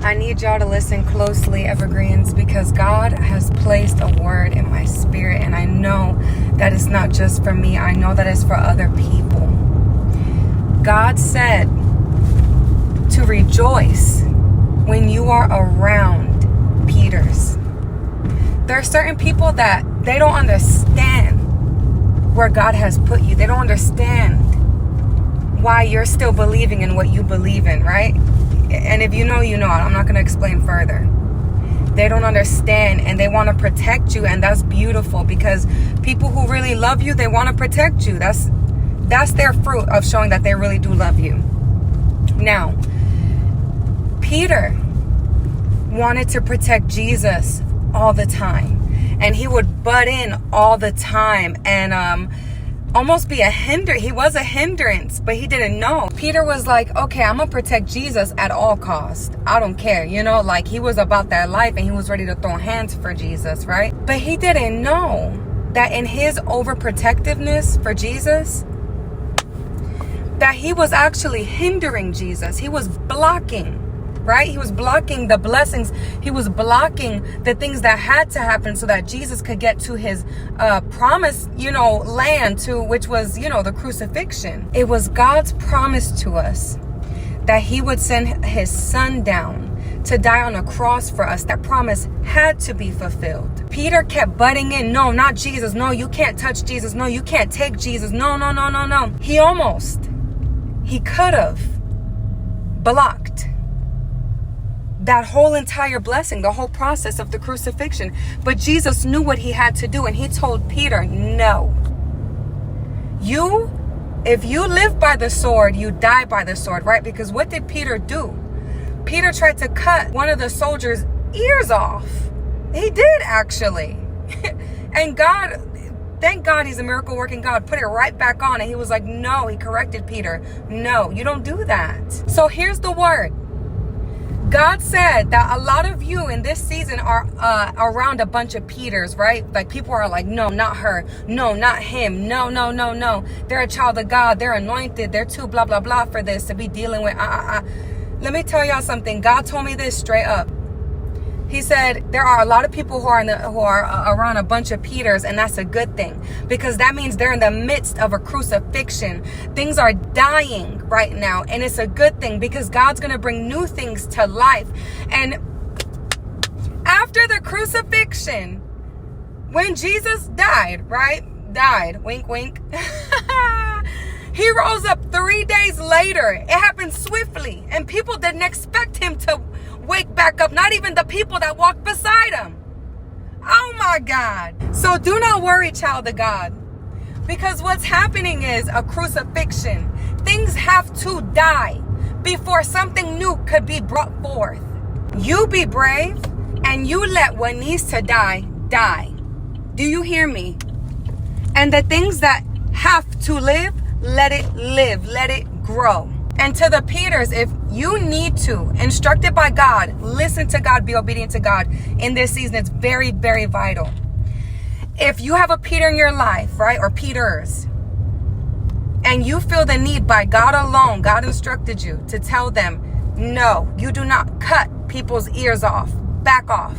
I need y'all to listen closely, evergreens, because God has placed a word in my spirit, and I know that it's not just for me. I know that it's for other people. God said to rejoice when you are around Peters. There are certain people that they don't understand where God has put you. They don't understand why you're still believing in what you believe in, right? And if you know, you know. I'm not going to explain further. They don't understand, and they want to protect you, and that's beautiful, because people who really love you, they want to protect you. That's their fruit of showing that they really do love you. Now, Peter wanted to protect Jesus all the time, and he would butt in all the time and almost be he was a hindrance, but he didn't know. Peter was like, okay, I'm gonna protect Jesus at all costs. I don't care, like he was about that life, and he was ready to throw hands for Jesus, right? But he didn't know that in his overprotectiveness for Jesus, that he was actually hindering Jesus. He was blocking, right? He was blocking the blessings. He was blocking the things that had to happen so that Jesus could get to his promised, land, to which was, the crucifixion. It was God's promise to us that he would send his son down to die on a cross for us. That promise had to be fulfilled. Peter kept butting in. No, not Jesus. No, you can't touch Jesus. No, you can't take Jesus. No. He could have blocked that whole entire blessing, the whole process of the crucifixion. But Jesus knew what he had to do, and he told Peter, no. If you live by the sword, you die by the sword, right? Because what did Peter do? Peter tried to cut one of the soldiers' ears off. He did, actually. And God, thank God he's a miracle working God, put it right back on. And he was like, no, he corrected Peter. No, you don't do that. So here's the word. God said that a lot of you in this season are around a bunch of Peters, right? Like people are like, no, not her. No, not him. No. They're a child of God. They're anointed. They're too blah, blah, blah for this to be dealing with. Let me tell y'all something. God told me this straight up. He said there are a lot of people who are around a bunch of Peters, and that's a good thing, because that means they're in the midst of a crucifixion. Things are dying right now, and it's a good thing, because God's going to bring new things to life. And after the crucifixion, when Jesus died, wink, wink, he rose up 3 days later. It happened swiftly, and people didn't expect him to wake back up. Not even the people that walked beside him. Oh my God. So do not worry, child of God, because what's happening is a crucifixion. Things have to die before something new could be brought forth. You be brave, and you let what needs to die. Do you hear me? And the things that have to live, let it live, let it grow. And to the Peters, if you need to, instructed by God, listen to God, be obedient to God in this season. It's very, very vital. If you have a Peter in your life, right, or Peters, and you feel the need by God alone, God instructed you to tell them, no, you do not cut people's ears off. Back off.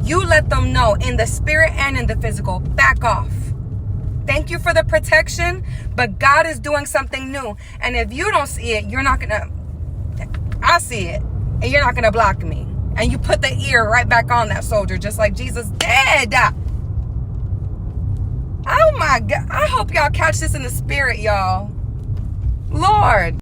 You let them know in the spirit and in the physical, back off. Thank you for the protection, but God is doing something new. And if you don't see it, I see it, and you're not going to block me. And you put the ear right back on that soldier, just like Jesus did. Oh my God. I hope y'all catch this in the spirit, y'all. Lord.